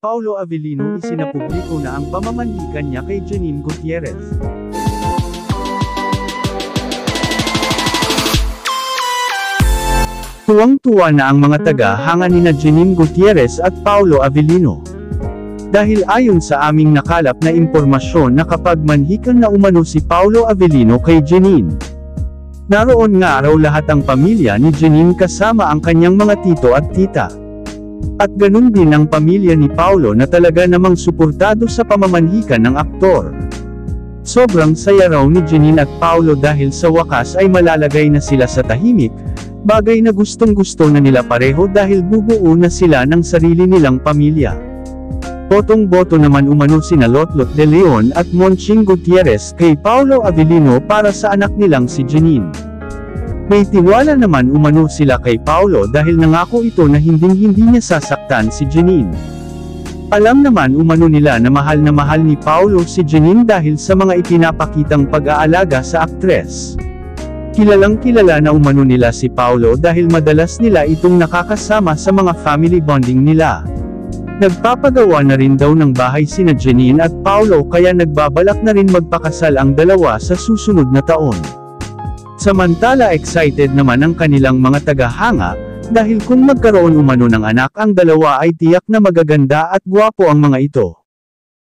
Paulo Avellino isinapubliko na ang pamamanhikan niya kay Janine Gutierrez. Tuwang-tuwa na ang mga taga-hanga nina Janine Gutierrez at Paulo Avellino. Dahil ayon sa aming nakalap na impormasyon na kapag manhikan na umano si Paulo Avellino kay Janine, naroon nga raw lahat ang pamilya ni Janine kasama ang kanyang mga tito at tita. At ganun din ang pamilya ni Paulo na talaga namang suportado sa pamamanhikan ng aktor. Sobrang saya raw ni Janine at Paulo dahil sa wakas ay malalagay na sila sa tahimik, bagay na gustong-gusto na nila pareho dahil bubuo na sila ng sarili nilang pamilya. Botong-boto naman umano sina Lotlot de Leon at Monching Gutierrez kay Paulo Avellino para sa anak nilang si Janine. May tiwala naman umano sila kay Paulo dahil nangako ito na hinding-hindi niya sasaktan si Janine. Alam naman umano nila na mahal ni Paulo si Janine dahil sa mga ipinapakitang pag-aalaga sa aktres. Kilalang-kilala na umano nila si Paulo dahil madalas nila itong nakakasama sa mga family bonding nila. Nagpapagawa na rin daw ng bahay sina Janine at Paulo kaya nagbabalak na rin magpakasal ang dalawa sa susunod na taon. Samantala excited naman ang kanilang mga taga-hanga, dahil kung magkaroon umano ng anak ang dalawa ay tiyak na magaganda at gwapo ang mga ito.